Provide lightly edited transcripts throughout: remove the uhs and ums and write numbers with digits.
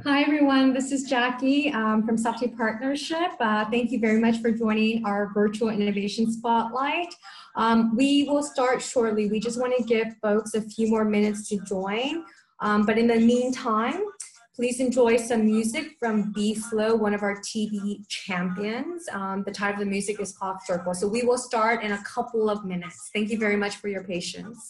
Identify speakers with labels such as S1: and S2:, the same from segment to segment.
S1: Hi everyone, this is Jackie from Softy Partnership. Thank you very much for joining our virtual innovation spotlight. We will start shortly. We just want to give folks a few more minutes to join. But in the meantime, please enjoy some music from B-Flow, one of our TV champions. The title of the music is called Circle. So we will start in a couple of minutes. Thank you very much for your patience.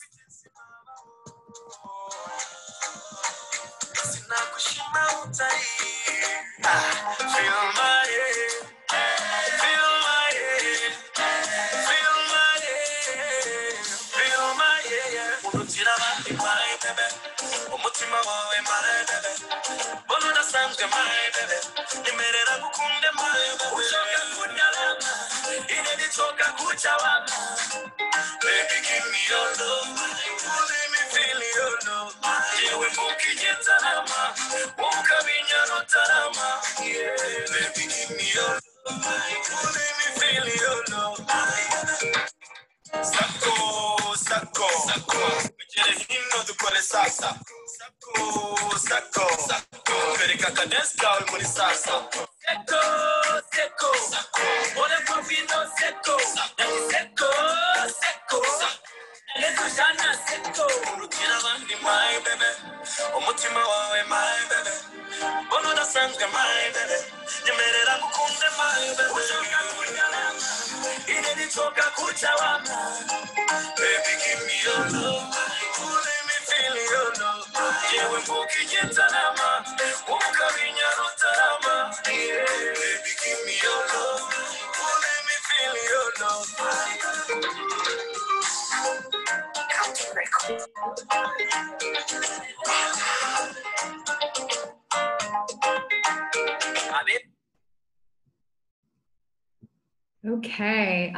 S1: Okay,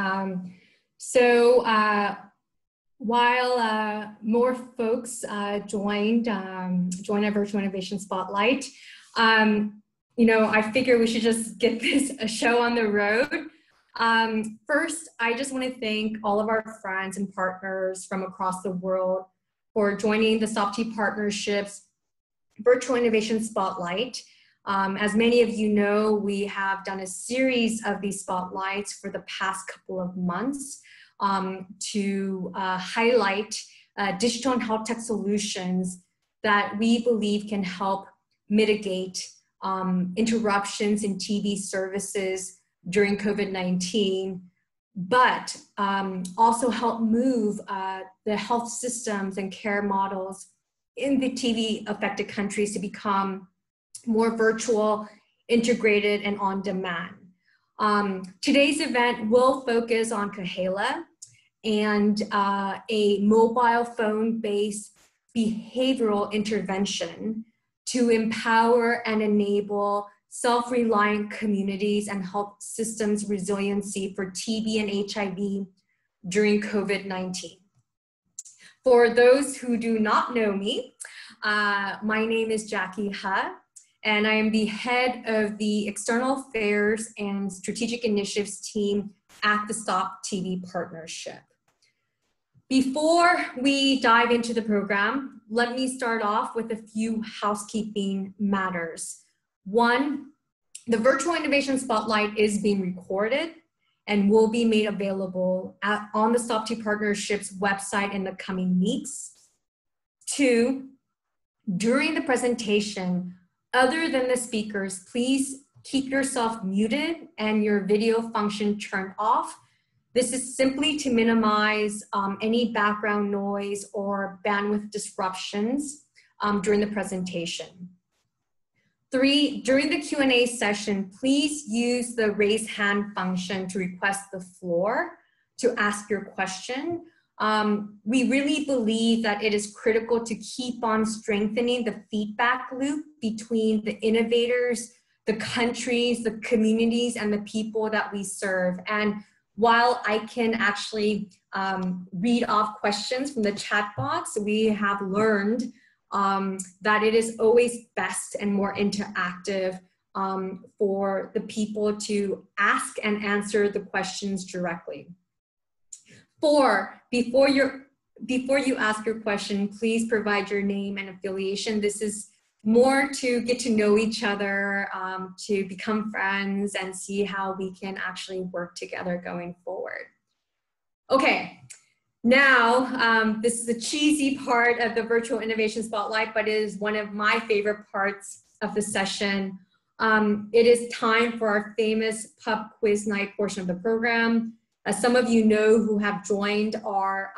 S1: while more folks joined our virtual innovation spotlight, you know, I figure we should just get this a show on the road. First, I just want to thank all of our friends and partners from across the world for joining the Softy Partnership's Virtual Innovation Spotlight. As many of you know, we have done a series of these spotlights for the past couple of months to highlight digital and health tech solutions that we believe can help mitigate interruptions in TV services during COVID-19, but also help move the health systems and care models in the TV affected countries to become more virtual, integrated, and on demand. Today's event will focus on Keheala and a mobile phone-based behavioral intervention to empower and enable self-reliant communities and health systems resiliency for TB and HIV during COVID-19. For those who do not know me, my name is Jackie Ha, and I am the head of the External Affairs and Strategic Initiatives team at the Stop TB Partnership. Before we dive into the program, let me start off with a few housekeeping matters. One, the Virtual Innovation Spotlight is being recorded and will be made available on the Stop TB Partnership's website in the coming weeks. Two, during the presentation, other than the speakers, please keep yourself muted and your video function turned off. This is simply to minimize any background noise or bandwidth disruptions during the presentation. Three, during the Q&A session, please use the raise hand function to request the floor to ask your question. We really believe that it is critical to keep on strengthening the feedback loop between the innovators, the countries, the communities, and the people that we serve. And while I can actually read off questions from the chat box, we have learned that it is always best and more interactive for the people to ask and answer the questions directly. Four, before you ask your question, please provide your name and affiliation. This is more to get to know each other, to become friends and see how we can actually work together going forward. Okay, now this is a cheesy part of the Virtual Innovation Spotlight, but it is one of my favorite parts of the session. It is time for our famous pub quiz night portion of the program. As some of you know who have joined our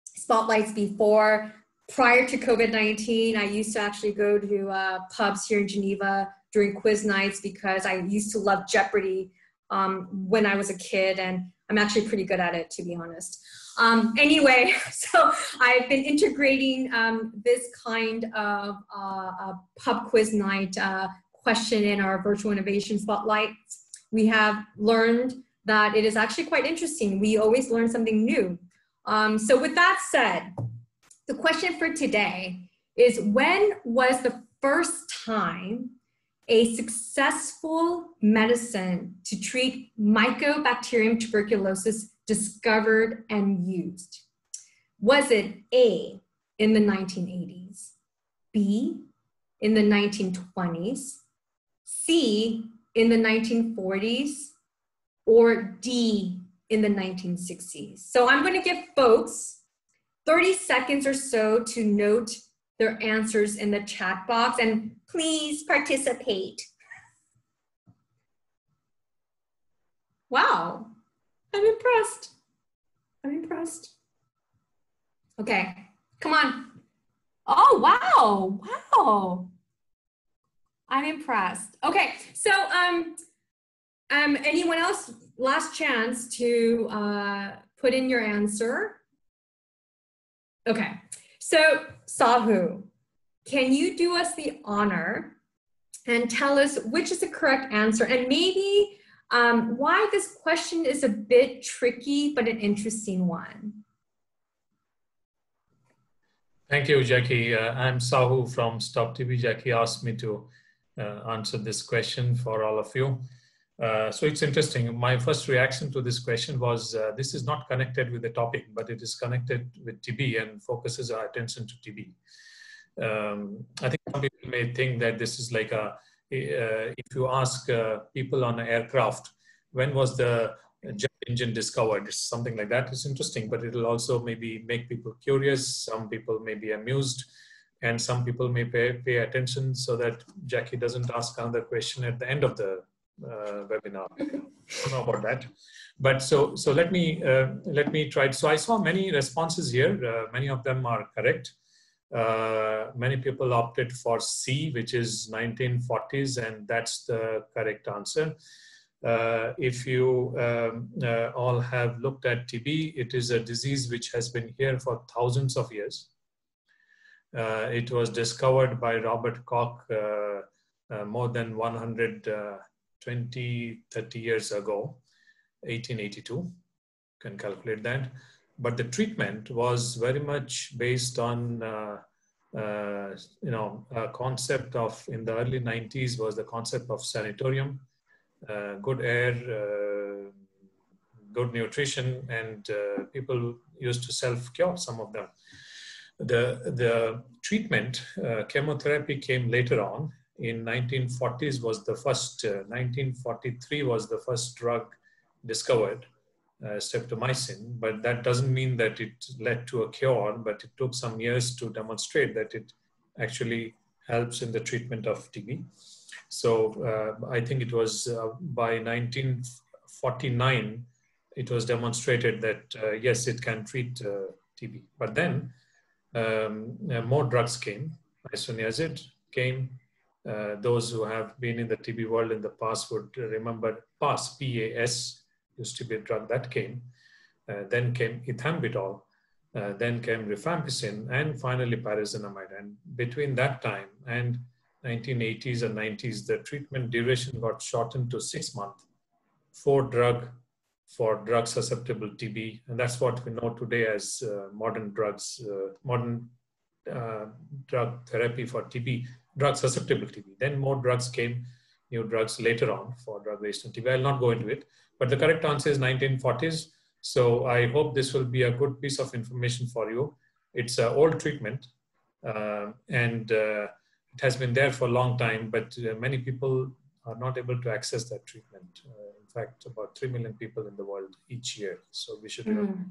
S1: spotlights before, prior to COVID-19, I used to actually go to pubs here in Geneva during quiz nights because I used to love Jeopardy when I was a kid, and I'm actually pretty good at it, to be honest. Anyway, so I've been integrating this kind of a pub quiz night question in our Virtual Innovation Spotlights. We have learned that it is actually quite interesting. We always learn something new. So with that said, the question for today is, when was the first time a successful medicine to treat Mycobacterium tuberculosis discovered and used? Was it A, in the 1980s, B, in the 1920s, C, in the 1940s, or D, in the 1960s? So I'm going to give folks 30 seconds or so to note their answers in the chat box, and please participate. Wow, I'm impressed. I'm impressed. Okay, come on. Oh, wow, wow. I'm impressed. Okay, so anyone else, last chance to put in your answer. Okay, so Sahu, can you do us the honor and tell us which is the correct answer, and maybe why this question is a bit tricky but an interesting one?
S2: Thank you, Jackie. I'm Sahu from Stop TB. Jackie asked me to answer this question for all of you. So it's interesting. My first reaction to this question was, this is not connected with the topic, but it is connected with TB and focuses our attention to TB. I think some people may think that this is like if you ask people on an aircraft, when was the jet engine discovered? It's something like that. It's interesting, but it will also maybe make people curious. Some people may be amused, and some people may pay attention so that Jackie doesn't ask another question at the end of the webinar. I don't know about that, but so let me try. So I saw many responses here. Many of them are correct. Many people opted for C, which is 1940s, and that's the correct answer. If you all have looked at TB, it is a disease which has been here for thousands of years. It was discovered by Robert Koch more than 120, 30 years ago, 1882. can calculate that. But the treatment was very much based on, a concept of, in the early 90s was the concept of sanatorium, good air, good nutrition, and people used to self-cure, some of them. The treatment, chemotherapy came later on. In 1940s was the first, 1943 was the first drug discovered, streptomycin, but that doesn't mean that it led to a cure, but it took some years to demonstrate that it actually helps in the treatment of TB. So I think it was by 1949, it was demonstrated that yes, it can treat TB. But then more drugs came. Isoniazid came. Those who have been in the TB world in the past would remember PAS, PAS, used to be a drug that came. Then came ethambutol. Then came rifampicin, and finally pyrazinamide. And between that time and 1980s and 90s, the treatment duration got shortened to 6 months for drug susceptible TB, and that's what we know today as modern drugs, drug therapy for TB, drug susceptible TB. Then more drugs came, new drugs later on for drug resistant TB. I'll not go into it, but the correct answer is 1940s. So I hope this will be a good piece of information for you. It's an old treatment, and it has been there for a long time, but many people are not able to access that treatment. In fact, about 3 million people in the world each year. So we should remember.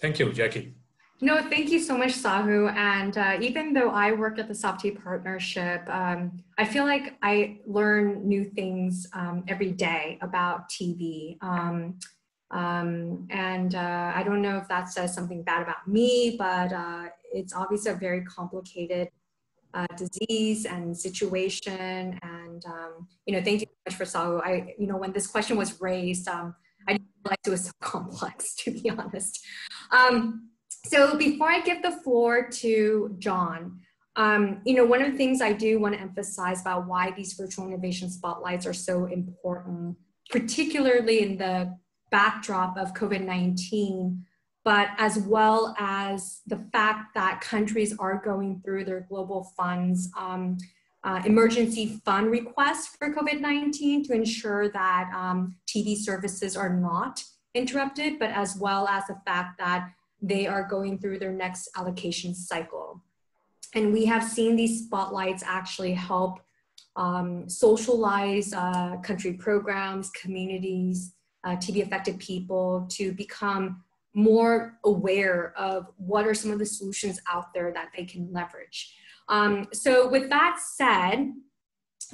S2: Thank you, Jackie.
S1: No, thank you so much, Sahu. And even though I work at the SOPT partnership, I feel like I learn new things every day about TB. I don't know if that says something bad about me, but it's obviously a very complicated disease and situation. And, thank you so much for Sahu. When this question was raised, I didn't realize it was so complex, to be honest. So before I give the floor to John, one of the things I do want to emphasize about why these virtual innovation spotlights are so important, particularly in the backdrop of COVID-19, but as well as the fact that countries are going through their global funds, emergency fund requests for COVID-19 to ensure that TB services are not interrupted, but as well as the fact that they are going through their next allocation cycle. And we have seen these spotlights actually help socialize country programs, communities, TB affected people to become more aware of what are some of the solutions out there that they can leverage. So with that said,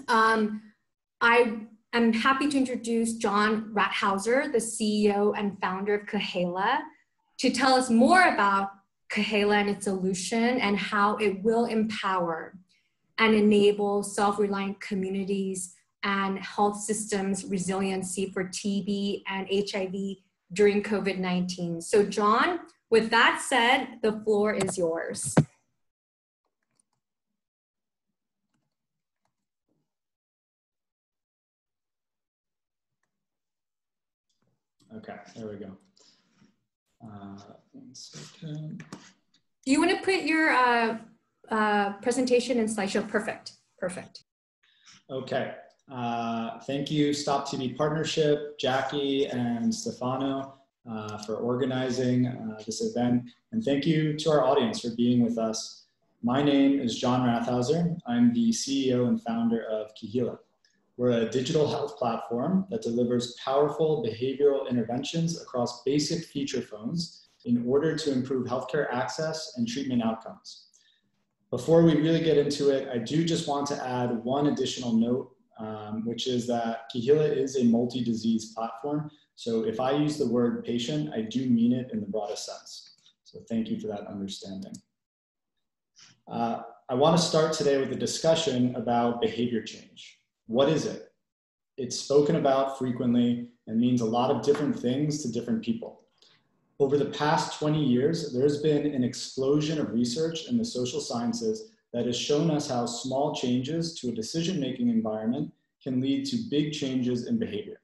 S1: I am happy to introduce John Rathhauser, the CEO and founder of Keheala, to tell us more about Keheala and its solution and how it will empower and enable self-reliant communities and health systems resiliency for TB and HIV during COVID-19. So John, with that said, the floor is yours.
S3: Okay, there we go. 1 second.
S1: Do you want to put your presentation in slideshow? Perfect, perfect.
S3: Okay, thank you Stop TB Partnership, Jackie and Stefano for organizing this event. And thank you to our audience for being with us. My name is John Rathhauser. I'm the CEO and founder of Keheala. We're a digital health platform that delivers powerful behavioral interventions across basic feature phones in order to improve healthcare access and treatment outcomes. Before we really get into it, I do just want to add one additional note, which is that Keheala is a multi-disease platform. So if I use the word patient, I do mean it in the broadest sense. So thank you for that understanding. I want to start today with a discussion about behavior change. What is it? It's spoken about frequently and means a lot of different things to different people. Over the past 20 years, there's been an explosion of research in the social sciences that has shown us how small changes to a decision-making environment can lead to big changes in behavior.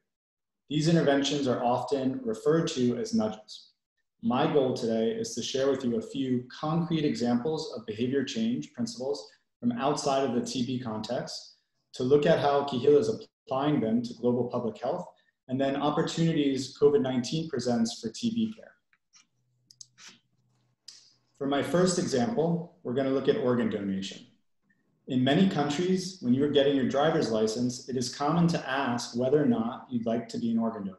S3: These interventions are often referred to as nudges. My goal today is to share with you a few concrete examples of behavior change principles from outside of the TB context, to look at how Keheala is applying them to global public health, and then opportunities COVID-19 presents for TB care. For my first example, we're going to look at organ donation. In many countries, when you're getting your driver's license, it is common to ask whether or not you'd like to be an organ donor.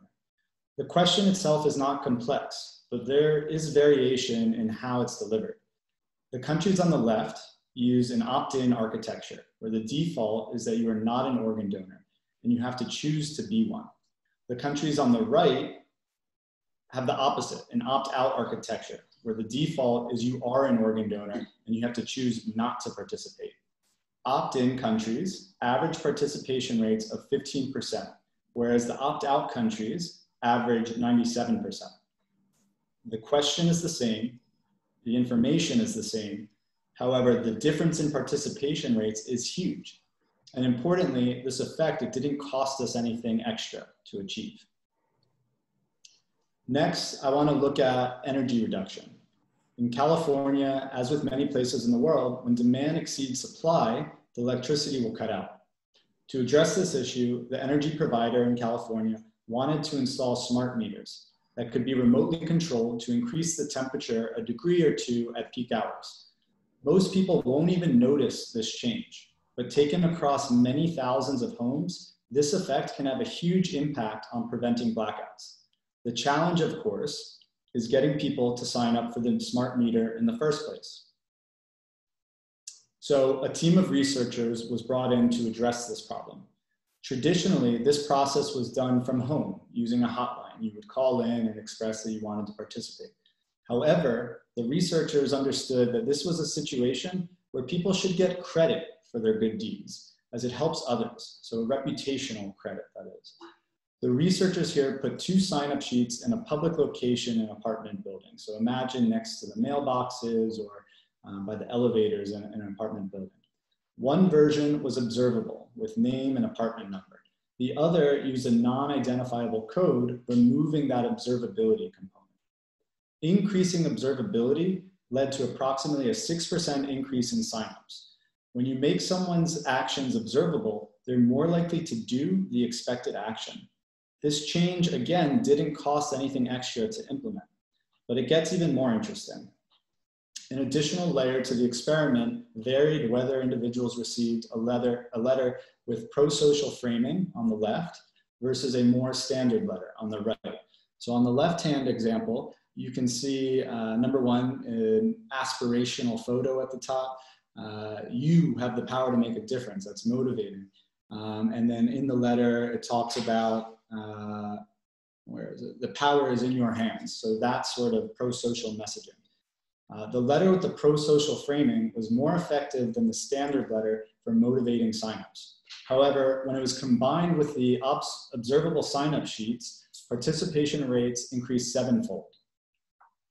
S3: The question itself is not complex, but there is variation in how it's delivered. The countries on the left use an opt-in architecture, where the default is that you are not an organ donor and you have to choose to be one. The countries on the right have the opposite, an opt-out architecture, where the default is you are an organ donor and you have to choose not to participate. Opt-in countries average participation rates of 15%, whereas the opt-out countries average 97%. The question is the same, the information is the same. However, the difference in participation rates is huge. And importantly, this effect, it didn't cost us anything extra to achieve. Next, I want to look at energy reduction. In California, as with many places in the world, when demand exceeds supply, the electricity will cut out. To address this issue, the energy provider in California wanted to install smart meters that could be remotely controlled to increase the temperature a degree or two at peak hours. Most people won't even notice this change, but taken across many thousands of homes, this effect can have a huge impact on preventing blackouts. The challenge, of course, is getting people to sign up for the smart meter in the first place. So a team of researchers was brought in to address this problem. Traditionally, this process was done from home using a hotline. You would call in and express that you wanted to participate. However, the researchers understood that this was a situation where people should get credit for their good deeds, as it helps others. So reputational credit, that is. The researchers here put 2 sign-up sheets in a public location in an apartment building. So imagine next to the mailboxes or by the elevators in an apartment building. One version was observable with name and apartment number. The other used a non-identifiable code, removing that observability component. Increasing observability led to approximately a 6% increase in signups. When you make someone's actions observable, they're more likely to do the expected action. This change, again, didn't cost anything extra to implement, but it gets even more interesting. An additional layer to the experiment varied whether individuals received a letter with pro-social framing on the left versus a more standard letter on the right. So on the left-hand example, you can see number 1, an aspirational photo at the top. You have the power to make a difference. That's motivating. And then in the letter, it talks about, where is it? The power is in your hands. So that's sort of pro-social messaging. The letter with the pro-social framing was more effective than the standard letter for motivating signups. However, when it was combined with the observable signup sheets, participation rates increased 7-fold.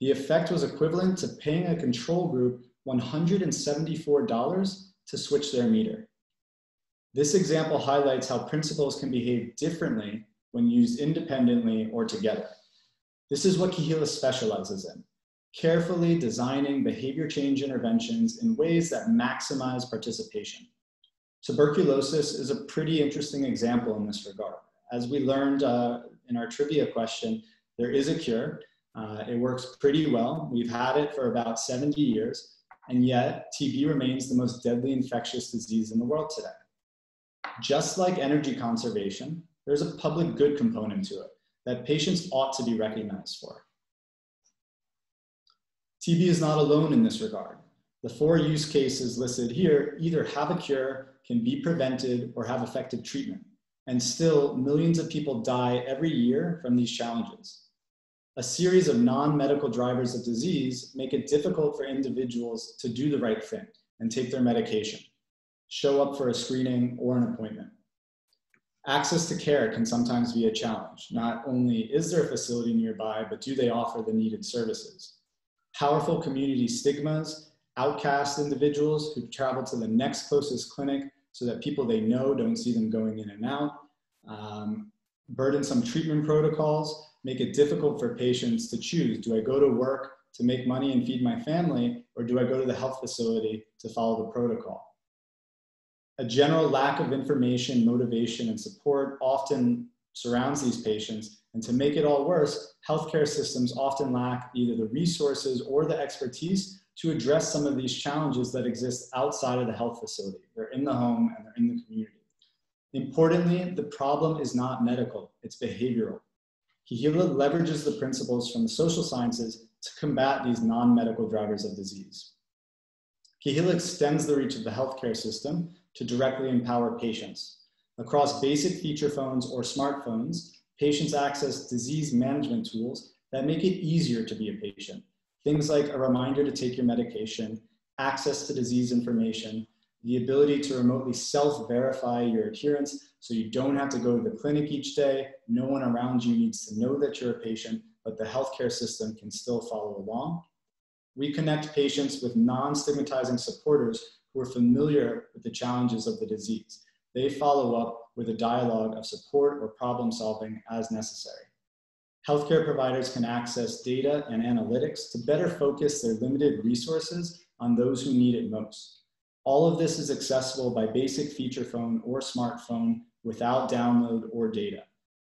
S3: The effect was equivalent to paying a control group $174 to switch their meter. This example highlights how principles can behave differently when used independently or together. This is what Keheala specializes in, carefully designing behavior change interventions in ways that maximize participation. Tuberculosis is a pretty interesting example in this regard. As we learned in our trivia question, there is a cure. It works pretty well. We've had it for about 70 years, and yet TB remains the most deadly infectious disease in the world today. Just like energy conservation, there's a public good component to it that patients ought to be recognized for. TB is not alone in this regard. The 4 use cases listed here either have a cure, can be prevented, or have effective treatment. And still, millions of people die every year from these challenges. A series of non-medical drivers of disease make it difficult for individuals to do the right thing and take their medication, show up for a screening or an appointment. Access to care can sometimes be a challenge. Not only is there a facility nearby, but do they offer the needed services? Powerful community stigmas, outcast individuals who travel to the next closest clinic so that people they know don't see them going in and out. Burdensome treatment protocols make it difficult for patients to choose. Do I go to work to make money and feed my family, or do I go to the health facility to follow the protocol? A general lack of information, motivation, and support often surrounds these patients. And to make it all worse, healthcare systems often lack either the resources or the expertise to address some of these challenges that exist outside of the health facility. They're in the home and they're in the community. Importantly, the problem is not medical, it's behavioral. Keheala leverages the principles from the social sciences to combat these non-medical drivers of disease. Keheala extends the reach of the healthcare system to directly empower patients. Across basic feature phones or smartphones, patients access disease management tools that make it easier to be a patient. Things like a reminder to take your medication, access to disease information, the ability to remotely self-verify your adherence so you don't have to go to the clinic each day. No one around you needs to know that you're a patient, but the healthcare system can still follow along. We connect patients with non-stigmatizing supporters who are familiar with the challenges of the disease. They follow up with a dialogue of support or problem solving as necessary. Healthcare providers can access data and analytics to better focus their limited resources on those who need it most. All of this is accessible by basic feature phone or smartphone without download or data.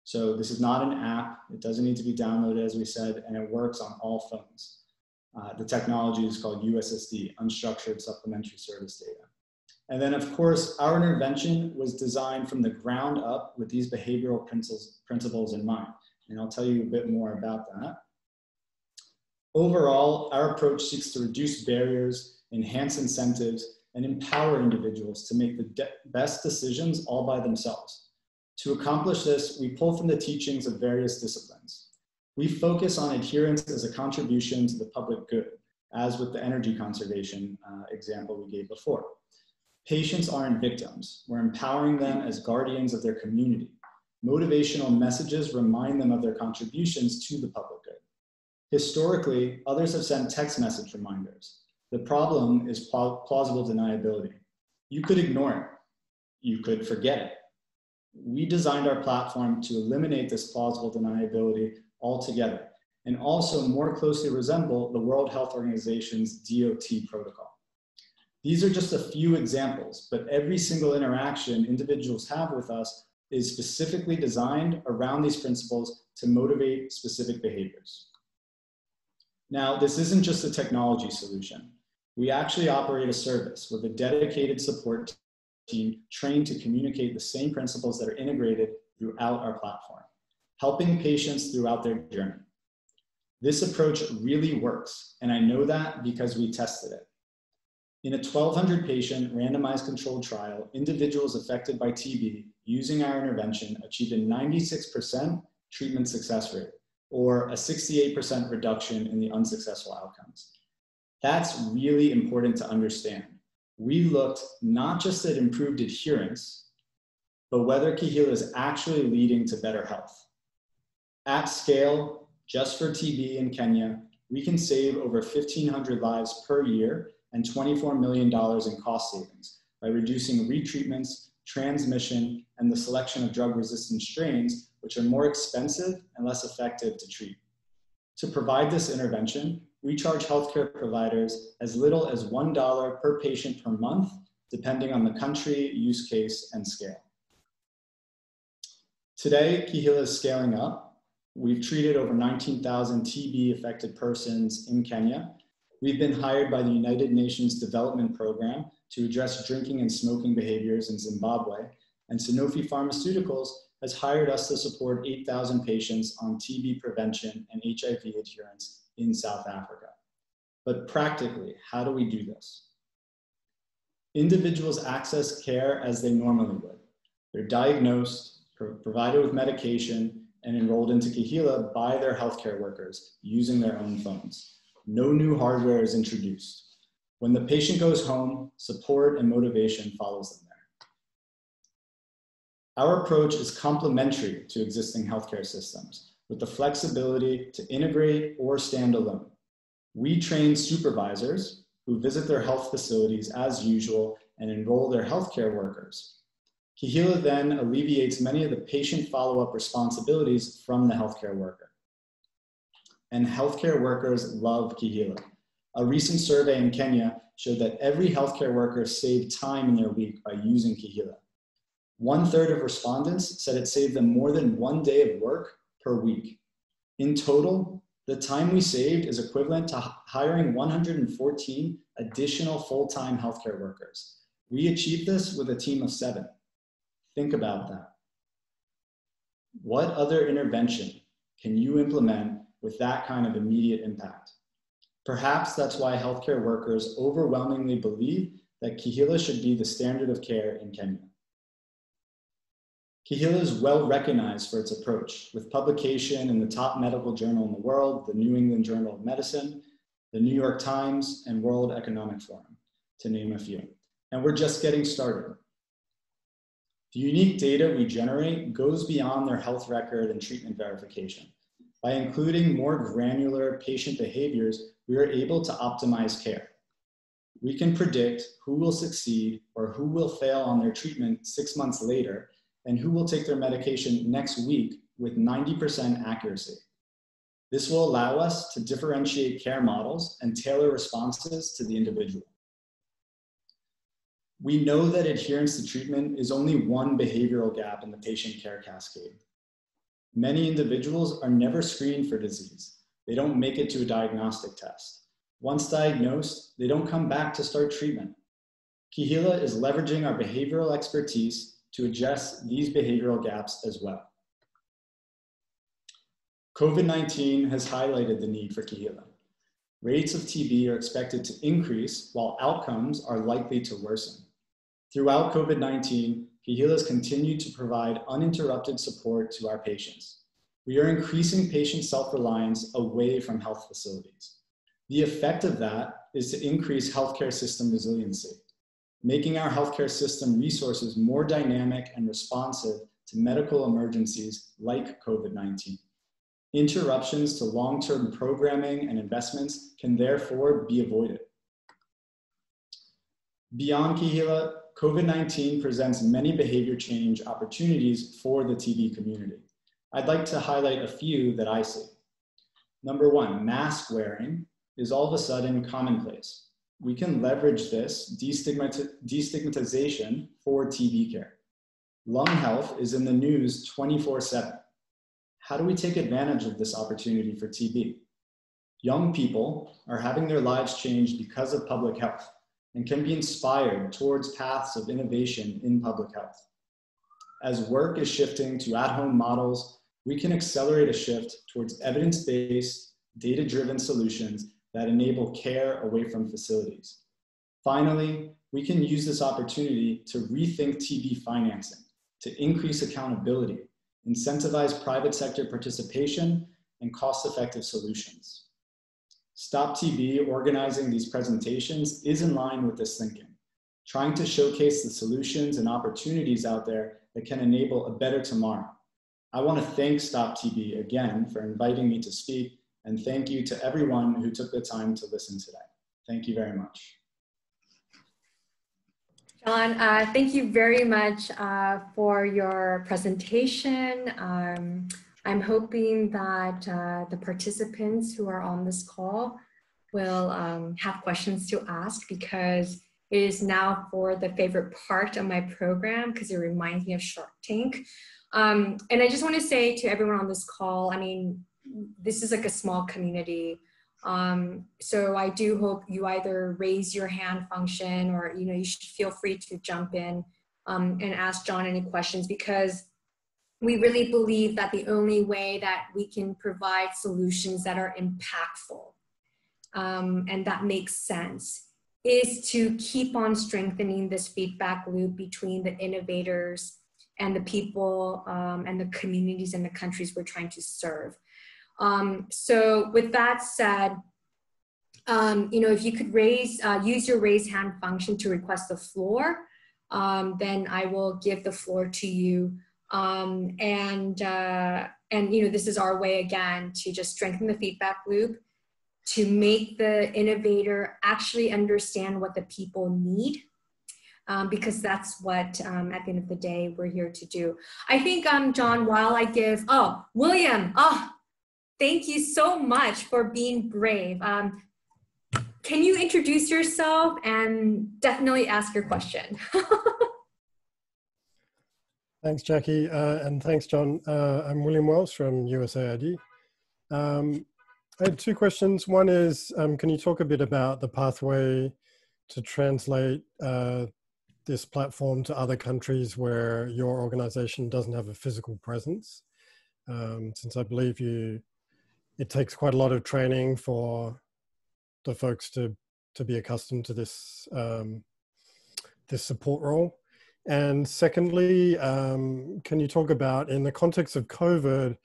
S3: So this is not an app. It doesn't need to be downloaded, as we said, and it works on all phones. The technology is called USSD, Unstructured Supplementary Service Data. And then, of course, our intervention was designed from the ground up with these behavioral principles in mind. And I'll tell you a bit more about that. Overall, our approach seeks to reduce barriers, enhance incentives, and empower individuals to make the best decisions all by themselves. To accomplish this, we pull from the teachings of various disciplines. We focus on adherence as a contribution to the public good, as with the energy conservation example we gave before. Patients aren't victims. We're empowering them as guardians of their community. Motivational messages remind them of their contributions to the public good. Historically, others have sent text message reminders. The problem is plausible deniability. You could ignore it. You could forget it. We designed our platform to eliminate this plausible deniability altogether and also more closely resemble the World Health Organization's DOT protocol. These are just a few examples, but every single interaction individuals have with us is specifically designed around these principles to motivate specific behaviors. Now, this isn't just a technology solution. We actually operate a service with a dedicated support team trained to communicate the same principles that are integrated throughout our platform, helping patients throughout their journey. This approach really works, and I know that because we tested it. In a 1,200 patient randomized controlled trial, individuals affected by TB using our intervention achieved a 96% treatment success rate, or a 68% reduction in the unsuccessful outcomes. That's really important to understand. We looked not just at improved adherence, but whether Keheala is actually leading to better health. At scale, just for TB in Kenya, we can save over 1,500 lives per year and $24 million in cost savings by reducing retreatments, transmission, and the selection of drug-resistant strains, which are more expensive and less effective to treat. To provide this intervention, we charge healthcare providers as little as $1 per patient per month, depending on the country, use case, and scale. Today, Keheala is scaling up. We've treated over 19,000 TB-affected persons in Kenya. We've been hired by the United Nations Development Program to address drinking and smoking behaviors in Zimbabwe, and Sanofi Pharmaceuticals has hired us to support 8,000 patients on TB prevention and HIV adherence in South Africa. But practically, how do we do this? Individuals access care as they normally would. They're diagnosed, provided with medication, and enrolled into Keheala by their healthcare workers using their own phones. No new hardware is introduced. When the patient goes home, support and motivation follows them there. Our approach is complementary to existing healthcare systems with the flexibility to integrate or stand alone. We train supervisors who visit their health facilities as usual and enroll their healthcare workers. Keheala then alleviates many of the patient follow-up responsibilities from the healthcare worker. And healthcare workers love Keheala. A recent survey in Kenya showed that every healthcare worker saved time in their week by using Keheala. 1/3 of respondents said it saved them more than 1 day of work per week. In total, the time we saved is equivalent to hiring 114 additional full-time healthcare workers. We achieved this with a team of 7. Think about that. What other intervention can you implement with that kind of immediate impact? Perhaps that's why healthcare workers overwhelmingly believe that Keheala should be the standard of care in Kenya. Keheala is well recognized for its approach, with publication in the top medical journal in the world, the New England Journal of Medicine, the New York Times, and World Economic Forum, to name a few. And we're just getting started. The unique data we generate goes beyond their health record and treatment verification. By including more granular patient behaviors, we are able to optimize care. We can predict who will succeed or who will fail on their treatment 6 months later, and who will take their medication next week with 90% accuracy. This will allow us to differentiate care models and tailor responses to the individual. We know that adherence to treatment is only one behavioral gap in the patient care cascade. Many individuals are never screened for disease. They don't make it to a diagnostic test. Once diagnosed, they don't come back to start treatment. Keheala is leveraging our behavioral expertise to address these behavioral gaps as well. COVID-19 has highlighted the need for Keheala. Rates of TB are expected to increase while outcomes are likely to worsen. Throughout COVID-19, Keheala has continued to provide uninterrupted support to our patients. We are increasing patient self-reliance away from health facilities. The effect of that is to increase healthcare system resiliency, making our healthcare system resources more dynamic and responsive to medical emergencies like COVID-19. Interruptions to long-term programming and investments can therefore be avoided. Beyond Keheala, COVID-19 presents many behavior change opportunities for the TB community. I'd like to highlight a few that I see. Number 1, mask wearing is all of a sudden commonplace. We can leverage this destigmatization for TB care. Lung health is in the news 24/7. How do we take advantage of this opportunity for TB? Young people are having their lives changed because of public health and can be inspired towards paths of innovation in public health. As work is shifting to at-home models, we can accelerate a shift towards evidence-based, data-driven solutions that enable care away from facilities. Finally, we can use this opportunity to rethink TB financing, to increase accountability, incentivize private sector participation, and cost-effective solutions. Stop TB organizing these presentations is in line with this thinking, trying to showcase the solutions and opportunities out there that can enable a better tomorrow. I want to thank Stop TB again for inviting me to speak, and thank you to everyone who took the time to listen today. Thank you very much.
S1: John, thank you very much for your presentation. I'm hoping that the participants who are on this call will have questions to ask, because it is now for the favorite part of my program, because it reminds me of Shark Tank. And I just want to say to everyone on this call, I mean, this is like a small community. So I do hope you either raise your hand function, or you should feel free to jump in and ask John any questions, because we really believe that the only way that we can provide solutions that are impactful and that makes sense is to keep on strengthening this feedback loop between the innovators and the people and the communities and the countries we're trying to serve. So with that said, if you could use your raise hand function to request the floor, then I will give the floor to you. This is our way again to just strengthen the feedback loop, to make the innovator actually understand what the people need, because that's what, at the end of the day, we're here to do. I think, John, while I give, William, thank you so much for being brave. Can you introduce yourself and definitely ask your question?
S4: Thanks, Jackie, and thanks, John. I'm William Wells from USAID. I had two questions. One is, can you talk a bit about the pathway to translate this platform to other countries where your organization doesn't have a physical presence? Since I believe it takes quite a lot of training for the folks to be accustomed to this, this support role. And secondly, can you talk about, in the context of COVID,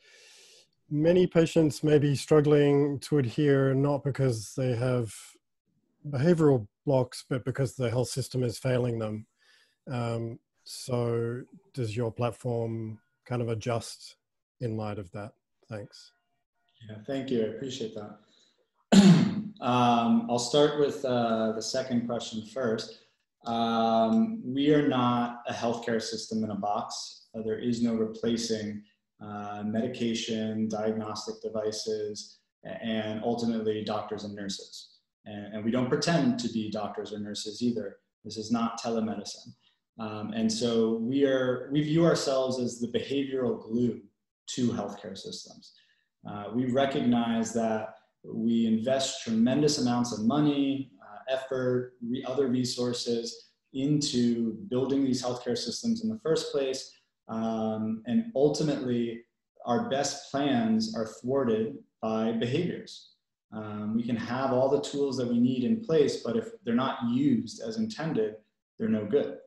S4: many patients may be struggling to adhere, not because they have behavioral blocks, but because the health system is failing them. So does your platform kind of adjust in light of that? Thanks.
S3: Yeah, thank you. I appreciate that. I'll start with the second question first. We are not a healthcare system in a box. There is no replacing medication, diagnostic devices, and ultimately doctors and nurses. And we don't pretend to be doctors or nurses either. This is not telemedicine. And so we view ourselves as the behavioral glue to healthcare systems. We recognize that we invest tremendous amounts of money, effort, other resources into building these healthcare systems in the first place. And ultimately, our best plans are thwarted by behaviors. We can have all the tools that we need in place, but if they're not used as intended, they're no good.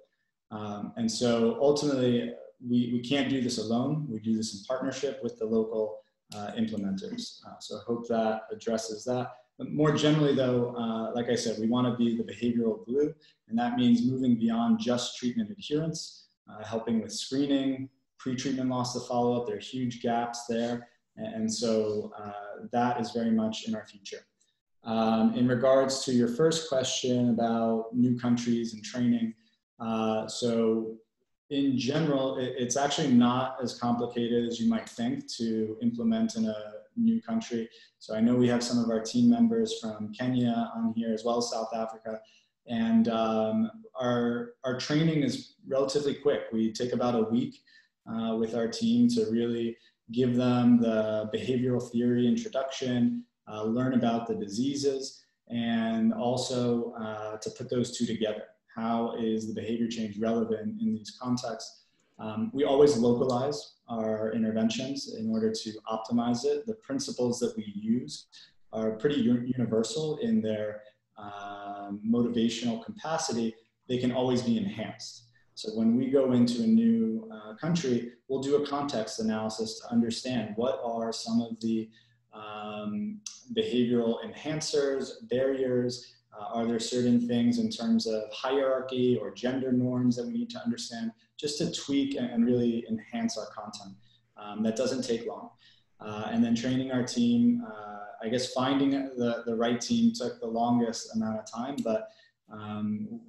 S3: And so ultimately, we can't do this alone. We do this in partnership with the local implementers. So I hope that addresses that. But more generally though, like I said, we want to be the behavioral glue, and that means moving beyond just treatment adherence, helping with screening, pre-treatment loss to follow-up. There are huge gaps there. And so that is very much in our future. In regards to your first question about new countries and training, so in general, it's actually not as complicated as you might think to implement in a new country. So I know we have some of our team members from Kenya on here as well as South Africa. And our training is relatively quick. We take about a week with our team to really give them the behavioral theory introduction, learn about the diseases, and also to put those two together. How is the behavior change relevant in these contexts? We always localize our interventions in order to optimize it. The principles that we use are pretty universal in their motivational capacity. They can always be enhanced. So when we go into a new country, we'll do a context analysis to understand what are some of the behavioral enhancers, barriers. Are there certain things in terms of hierarchy or gender norms that we need to understand just to tweak and really enhance our content? That doesn't take long. And then training our team, I guess finding the right team took the longest amount of time, but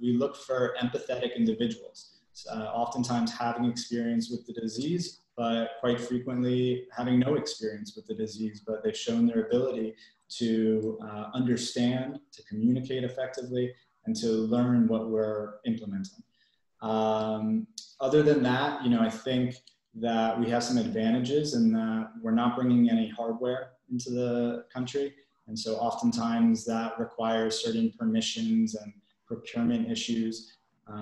S3: we look for empathetic individuals. Oftentimes having experience with the disease, but quite frequently having no experience with the disease, but they've shown their ability to understand, to communicate effectively, and to learn what we're implementing. Other than that, I think that we have some advantages in that we're not bringing any hardware into the country. And so oftentimes that requires certain permissions and procurement issues.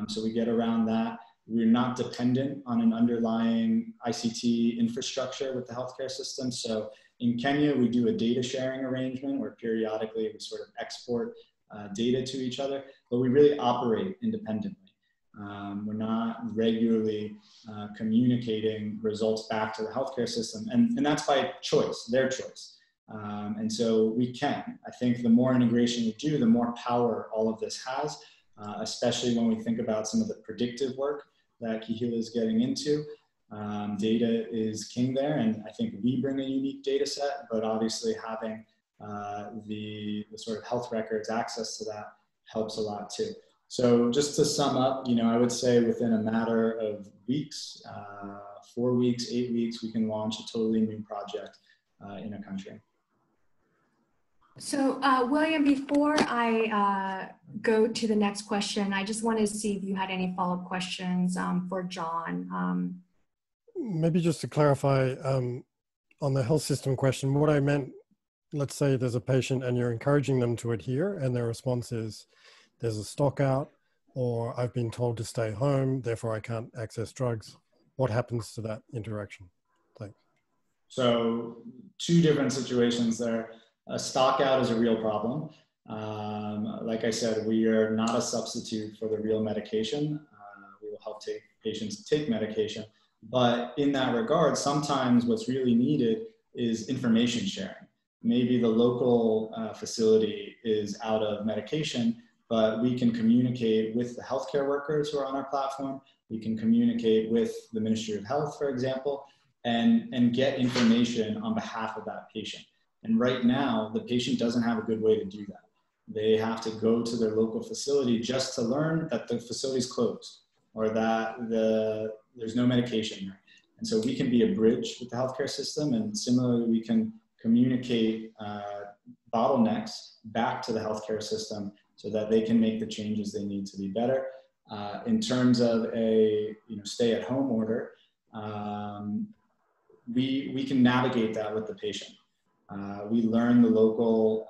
S3: So we get around that. We're not dependent on an underlying ICT infrastructure with the healthcare system. So in Kenya, we do a data sharing arrangement where periodically we sort of export data to each other, but we really operate independently. We're not regularly communicating results back to the healthcare system, and that's by choice, their choice. And so we can. I think the more integration we do, the more power all of this has, especially when we think about some of the predictive work that Keheala is getting into. Data is king there, and I think we bring a unique data set, but obviously having the sort of health records access to that helps a lot too. So just to sum up, I would say within a matter of weeks, 4 weeks, 8 weeks, we can launch a totally new project in a country.
S1: So William, before I go to the next question, I just wanted to see if you had any follow-up questions for John.
S4: Maybe just to clarify on the health system question, what I meant, let's say there's a patient and you're encouraging them to adhere and their response is, there's a stock out, or I've been told to stay home, therefore I can't access drugs. What happens to that interaction? Thanks.
S3: So 2 different situations there. A stock out is a real problem. Like I said, we are not a substitute for the real medication. We will help patients take medication. But in that regard, sometimes what's really needed is information sharing. Maybe the local facility is out of medication, but we can communicate with the healthcare workers who are on our platform. We can communicate with the Ministry of Health, for example, and get information on behalf of that patient. And right now, the patient doesn't have a good way to do that. They have to go to their local facility just to learn that the facility's closed or that there's no medication there. And so we can be a bridge with the healthcare system, and similarly, we can communicate bottlenecks back to the healthcare system so that they can make the changes they need to be better. In terms of a stay-at-home order, we can navigate that with the patient. We learn the local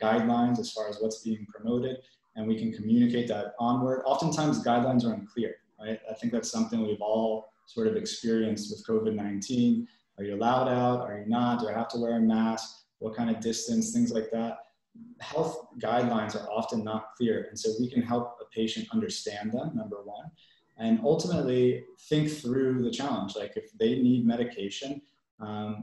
S3: guidelines as far as what's being promoted, and we can communicate that onward. Oftentimes, guidelines are unclear, right? I think that's something we've all sort of experienced with COVID-19. Are you allowed out? Are you not? Do I have to wear a mask? What kind of distance? Things like that. Health guidelines are often not clear, and so we can help a patient understand them, number one, and ultimately think through the challenge. Like if they need medication,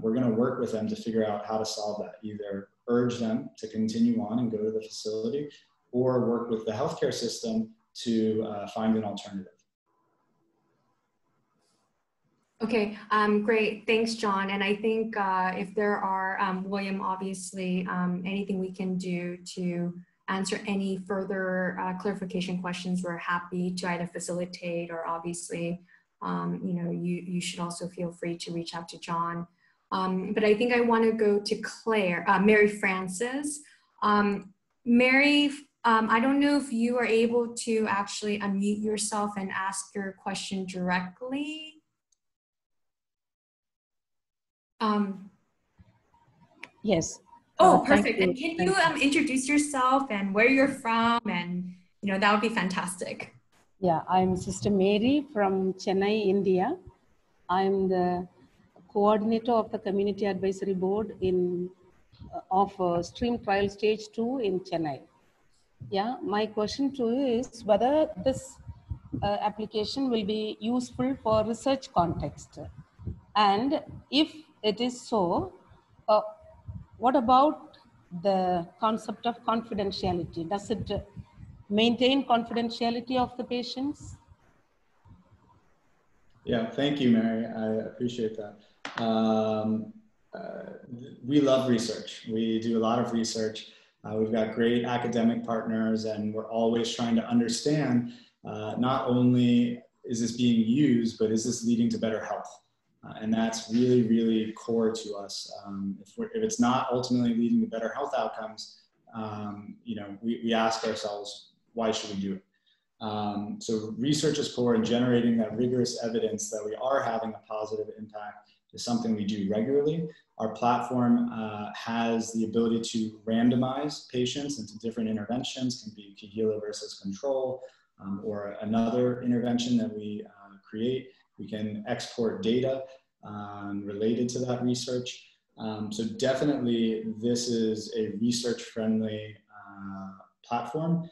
S3: we're going to work with them to figure out how to solve that. Either urge them to continue on and go to the facility, or work with the healthcare system to find an alternative.
S1: Okay, great. Thanks, John. And I think if there are, William, obviously, anything we can do to answer any further clarification questions, we're happy to either facilitate or obviously, you should also feel free to reach out to John. But I think I want to go to Mary Francis. Mary, I don't know if you are able to actually unmute yourself and ask your question directly.
S5: Yes.
S1: Oh, perfect. And can you introduce yourself and where you're from? And, that would be fantastic.
S5: Yeah, I'm Sister Mary from Chennai, India. I'm the coordinator of the Community Advisory Board of Stream Trial Stage 2 in Chennai. Yeah, my question to you is whether this application will be useful for research context. And if it is so, what about the concept of confidentiality? Does it maintain confidentiality of the patients?
S3: Yeah, thank you, Mary. I appreciate that. We love research. We do a lot of research. We've got great academic partners, and we're always trying to understand not only is this being used, but is this leading to better health? And that's really, really core to us. If it's not ultimately leading to better health outcomes, we ask ourselves, why should we do it? So research is core, and generating that rigorous evidence that we are having a positive impact is something we do regularly. Our platform has the ability to randomize patients into different interventions, can be Keheala versus control, or another intervention that we create. We can export data related to that research. So definitely this is a research-friendly platform.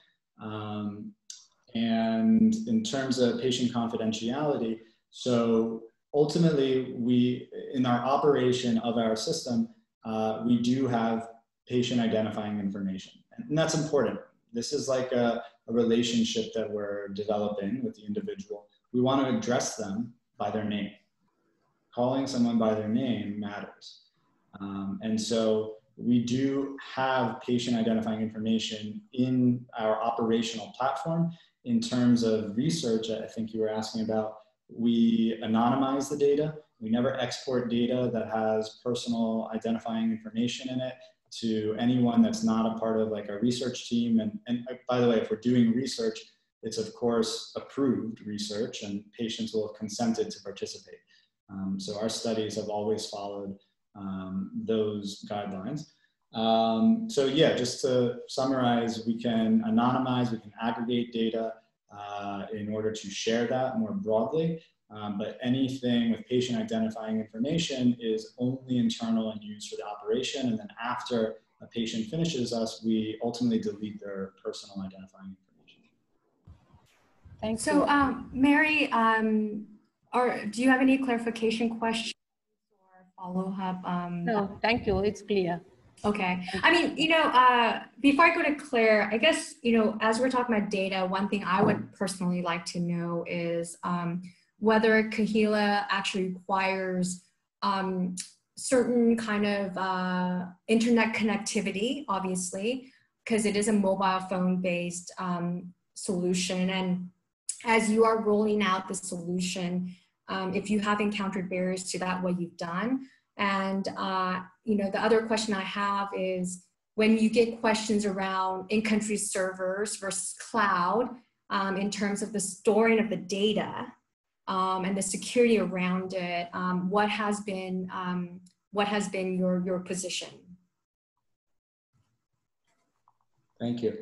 S3: And in terms of patient confidentiality, so ultimately in our operation of our system, we do have patient identifying information. And that's important. This is like a relationship that we're developing with the individual. We want to address them by their name. Calling someone by their name matters. And so we do have patient identifying information in our operational platform. In terms of research, I think you were asking about, we anonymize the data. We never export data that has personal identifying information in it to anyone that's not a part of like our research team. And by the way, if we're doing research, it's of course approved research and patients will have consented to participate. So our studies have always followed those guidelines. So yeah, just to summarize, we can anonymize, we can aggregate data in order to share that more broadly. But anything with patient identifying information is only internal and used for the operation. And then after a patient finishes us, we ultimately delete their personal identifying information.
S5: Thank
S1: So,
S5: you.
S1: Mary, do you have any clarification questions or follow-up?
S5: No, thank you. It's clear.
S1: Okay. I mean, before I go to Claire, I guess, as we're talking about data, one thing I would personally like to know is whether Keheala actually requires certain kind of internet connectivity, obviously, because it is a mobile phone-based solution. And as you are rolling out the solution, if you have encountered barriers to that, what you've done. And, the other question I have is when you get questions around in-country servers versus cloud in terms of the storing of the data and the security around it, what has been your position?
S3: Thank you.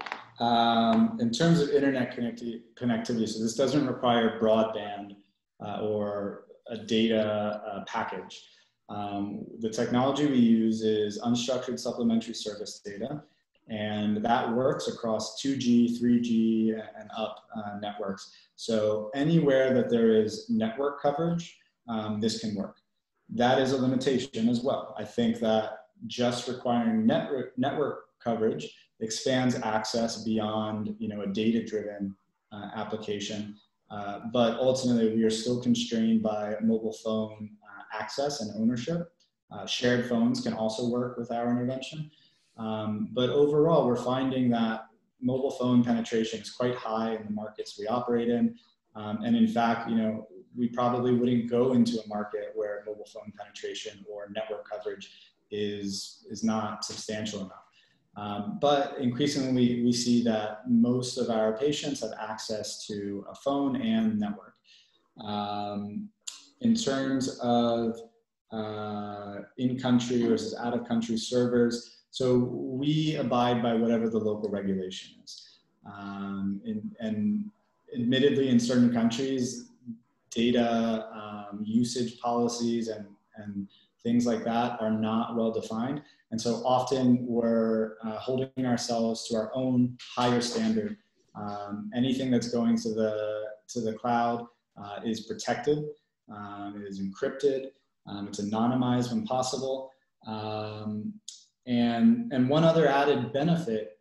S3: In terms of internet connectivity, so this doesn't require broadband or a data package. The technology we use is unstructured supplementary service data, and that works across 2G, 3G, and up networks. So anywhere that there is network coverage, this can work. That is a limitation as well. I think that just requiring network coverage expands access beyond a data-driven application. But ultimately, we are still constrained by mobile phone access and ownership. Shared phones can also work with our intervention. But overall, we're finding that mobile phone penetration is quite high in the markets we operate in. And in fact, we probably wouldn't go into a market where mobile phone penetration or network coverage is not substantial enough. But increasingly, we see that most of our patients have access to a phone and network. In terms of in-country versus out-of-country servers, so we abide by whatever the local regulation is. And admittedly, in certain countries, data usage policies and things like that are not well defined. And so often we're holding ourselves to our own higher standard. Anything that's going to the cloud is protected, it is encrypted, it's anonymized when possible. And one other added benefit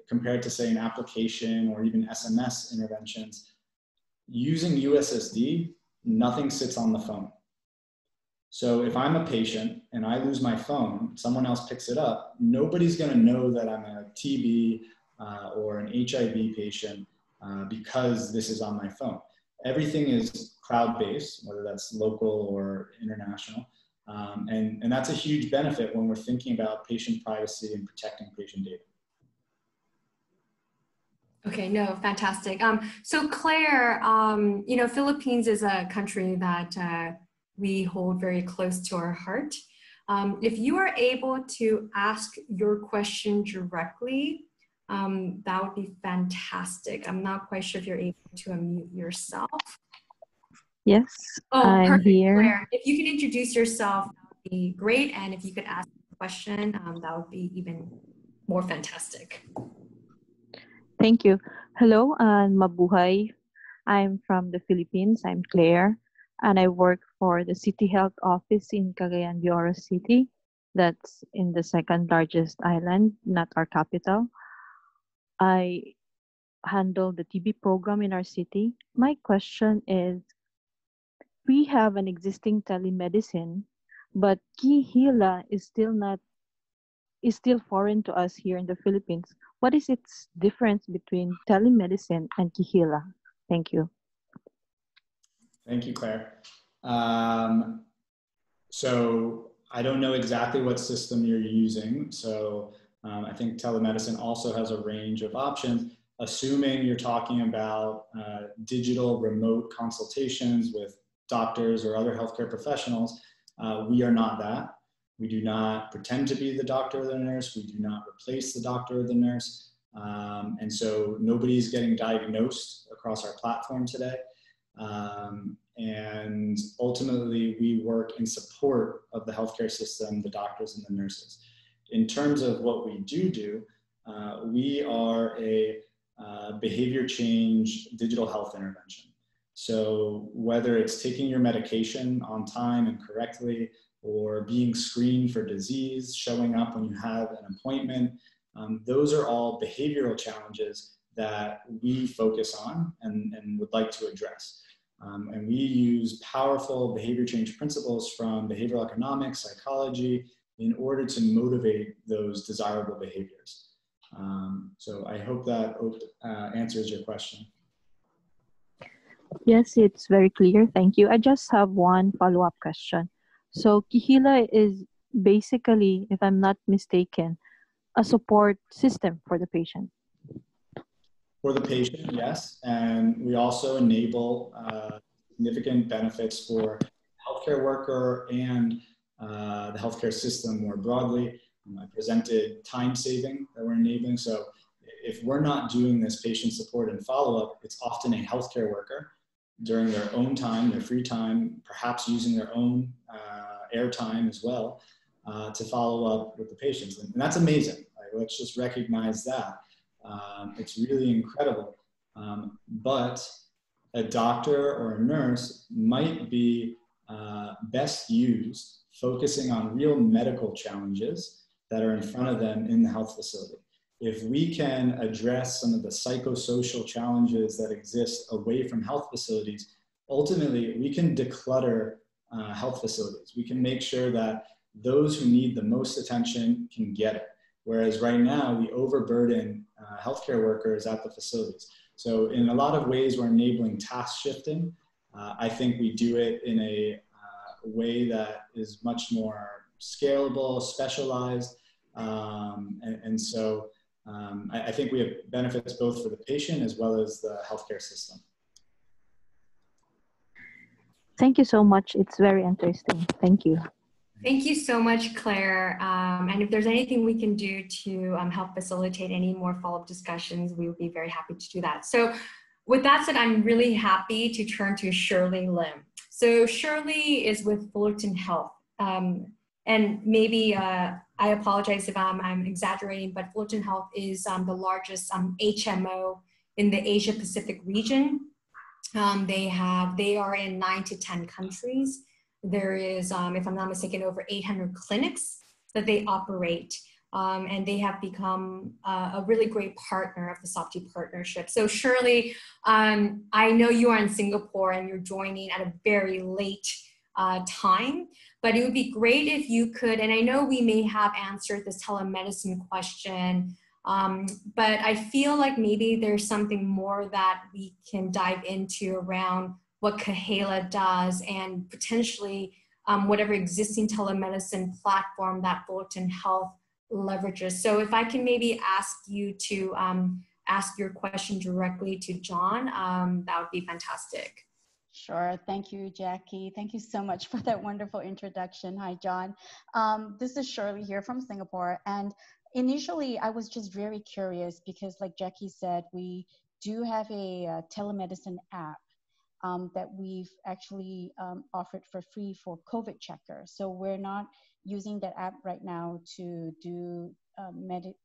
S3: compared to say an application or even SMS interventions, using USSD, nothing sits on the phone. So if I'm a patient and I lose my phone, someone else picks it up, nobody's gonna know that I'm a TB or an HIV patient because this is on my phone. Everything is cloud-based, whether that's local or international. And that's a huge benefit when we're thinking about patient privacy and protecting patient data.
S1: Okay, no, fantastic. So Claire, Philippines is a country that we hold very close to our heart. If you are able to ask your question directly, that would be fantastic. I'm not quite sure if you're able to unmute yourself.
S6: Yes, I'm
S1: perfect,
S6: here.
S1: Claire. If you can introduce yourself, that would be great. And if you could ask a question, that would be even more fantastic.
S6: Thank you. Hello, and mabuhay. I'm from the Philippines. I'm Claire, and I work for the City Health Office in Cagayan de Oro City. That's in the second largest island, not our capital. I handle the TB program in our city. My question is, we have an existing telemedicine, but Keheala is still not is still foreign to us here in the Philippines. What is its difference between telemedicine and Keheala? Thank you.
S3: Thank you, Claire. So I don't know exactly what system you're using. So I think telemedicine also has a range of options, assuming you're talking about digital remote consultations with doctors or other healthcare professionals. We are not that. We do not pretend to be the doctor or the nurse. We do not replace the doctor or the nurse. And so nobody's getting diagnosed across our platform today. And ultimately, we work in support of the healthcare system, the doctors and the nurses. In terms of what we do, we are a behavior change digital health intervention. So whether it's taking your medication on time and correctly, or being screened for disease, showing up when you have an appointment, those are all behavioral challenges that we focus on and would like to address. And we use powerful behavior change principles from behavioral economics, psychology, in order to motivate those desirable behaviors. So I hope that answers your question.
S6: Yes, it's very clear. Thank you. I just have one follow-up question. So Keheala is basically, if I'm not mistaken, a support system for the patient.
S3: For the patient, yes. And we also enable significant benefits for the healthcare worker and the healthcare system more broadly. I presented time saving that we're enabling. So if we're not doing this patient support and follow-up, it's often a healthcare worker during their own time, their free time, perhaps using their own airtime as well to follow up with the patients. And that's amazing. Like, let's just recognize that. It's really incredible. But a doctor or a nurse might be best used focusing on real medical challenges that are in front of them in the health facility. If we can address some of the psychosocial challenges that exist away from health facilities, ultimately we can declutter health facilities. We can make sure that those who need the most attention can get it. Whereas right now we overburden healthcare workers at the facilities. So in a lot of ways, we're enabling task shifting. I think we do it in a way that is much more scalable, specialized. So I think we have benefits both for the patient as well as the healthcare system.
S6: Thank you so much. It's very interesting. Thank you.
S1: Thank you so much, Claire. And if there's anything we can do to help facilitate any more follow-up discussions, we would be very happy to do that. So with that said, I'm really happy to turn to Shirley Lim. So Shirley is with Fullerton Health. And maybe I apologize if I'm exaggerating, but Fullerton Health is the largest HMO in the Asia Pacific region. They are in 9 to 10 countries. There is, if I'm not mistaken, over 800 clinics that they operate. And they have become a really great partner of the SOPT partnership. So Shirley, I know you are in Singapore and you're joining at a very late time, but it would be great if you could, and I know we may have answered this telemedicine question, but I feel like maybe there's something more that we can dive into around what Keheala does and potentially whatever existing telemedicine platform that Fullerton Health leverages. So if I can maybe ask you to ask your question directly to John, that would be fantastic.
S7: Sure. Thank you, Jackie. Thank you so much for that wonderful introduction. Hi, John. This is Shirley here from Singapore. And initially, I was just very curious because like Jackie said, we do have a telemedicine app that we've actually offered for free for COVID checker. So we're not using that app right now to do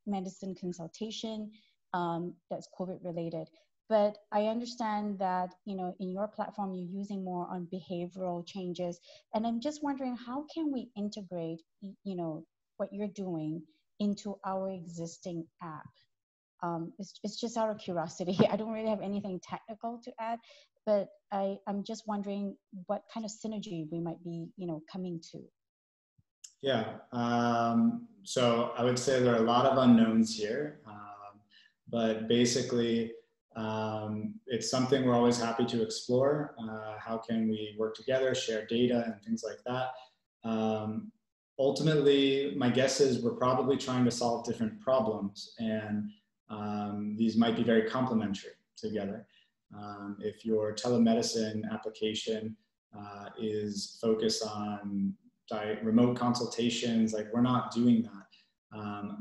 S7: medicine consultation that's COVID related. But I understand that, you know, in your platform, you're using more on behavioral changes. And I'm just wondering, how can we integrate, you know, what you're doing into our existing app? It's just out of curiosity. I don't really have anything technical to add, but I'm just wondering what kind of synergy we might be, you know, coming to.
S3: Yeah, so I would say there are a lot of unknowns here, but basically it's something we're always happy to explore. How can we work together, share data and things like that? Ultimately, my guess is we're probably trying to solve different problems, and these might be very complementary together. If your telemedicine application is focused on remote consultations, like we're not doing that.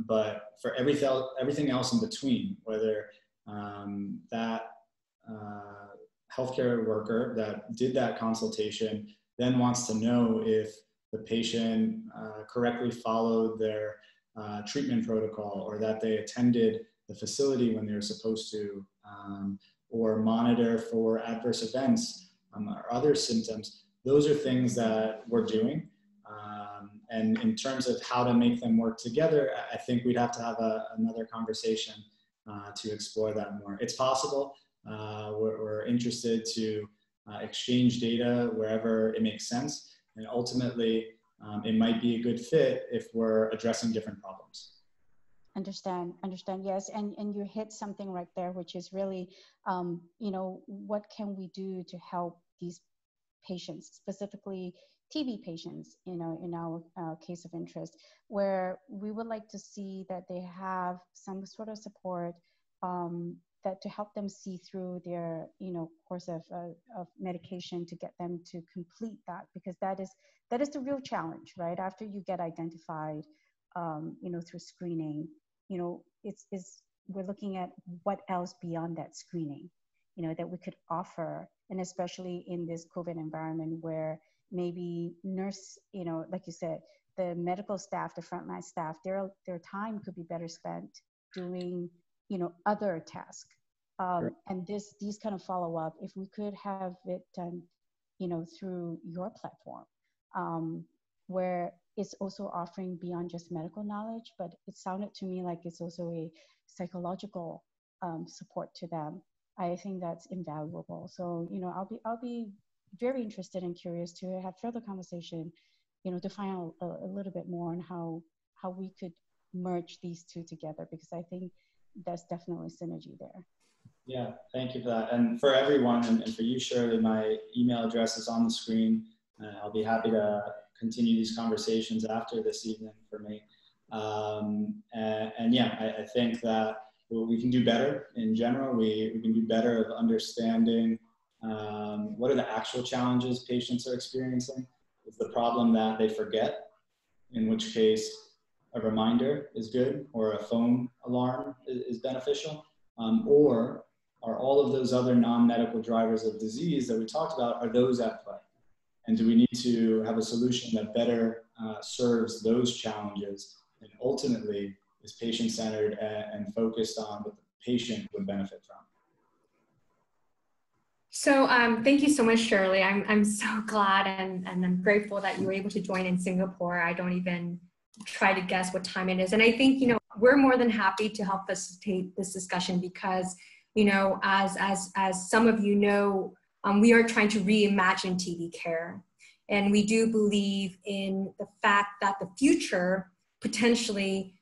S3: But for everything else in between, whether that healthcare worker that did that consultation then wants to know if the patient correctly followed their treatment protocol, or that they attended the facility when they were supposed to, or monitor for adverse events or other symptoms. Those are things that we're doing. And in terms of how to make them work together, I think we'd have to have another conversation to explore that more. It's possible. We're interested to exchange data wherever it makes sense. And ultimately, it might be a good fit if we're addressing different problems.
S7: Understand, yes. And you hit something right there, which is really, you know, what can we do to help these patients, specifically TB patients, you know, in our case of interest, where we would like to see that they have some sort of support that to help them see through their, you know, course of medication, to get them to complete that, because that is the real challenge, right? After you get identified, you know, through screening, you know, we're looking at what else beyond that screening, you know, that we could offer. And especially in this COVID environment where maybe nurse, you know, like you said, the medical staff, the frontline staff, their time could be better spent doing, you know, other tasks.
S3: Sure.
S7: And these kind of follow up, if we could have it done, you know, through your platform, where it's also offering beyond just medical knowledge, but it sounded to me like it's also a psychological support to them. I think that's invaluable. So, you know, I'll be very interested and curious to have further conversation, you know, to find out a little bit more on how we could merge these two together, because I think there's definitely synergy there.
S3: Yeah, thank you for that. And for everyone, and for you, Shirley, my email address is on the screen. I'll be happy to continue these conversations after this evening for me. And yeah, I think that we can do better in general. We can do better of understanding what are the actual challenges patients are experiencing. Is the problem that they forget, in which case a reminder is good, or a phone alarm is beneficial, or are all of those other non-medical drivers of disease that we talked about, are those at play? And do we need to have a solution that better serves those challenges, and ultimately is patient-centered and focused on what the patient would benefit from?
S1: So thank you so much, Shirley. I'm so glad and I'm grateful that you were able to join in Singapore. I don't even try to guess what time it is. And I think, you know, we're more than happy to help facilitate this discussion because, you know, as some of you know, we are trying to reimagine TB care. And we do believe in the fact that the future potentially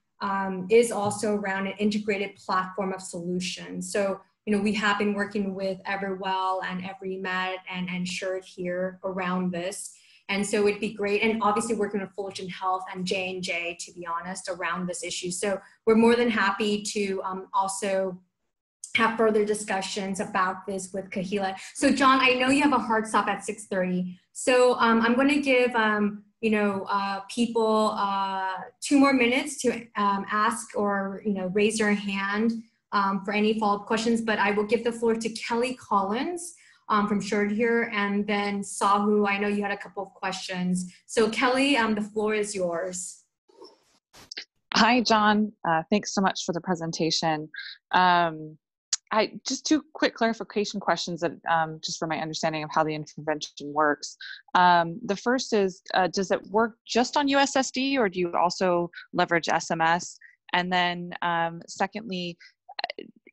S1: is also around an integrated platform of solutions. So, you know, we have been working with Everwell and EveryMed and Shirt here around this. And so it'd be great. And obviously working with Fullerton Health and J&J, to be honest, around this issue. So we're more than happy to also have further discussions about this with Keheala. So John, I know you have a hard stop at 6:30. So I'm going to give, you know, people 2 more minutes to ask or, you know, raise your hand for any follow-up questions, but I will give the floor to Kelly Collins from Shirt here, and then Sahu, I know you had a couple of questions. So Kelly, the floor is yours.
S8: Hi, John. Thanks so much for the presentation. Just 2 quick clarification questions that just for my understanding of how the intervention works. The first is, does it work just on USSD, or do you also leverage SMS? And then secondly,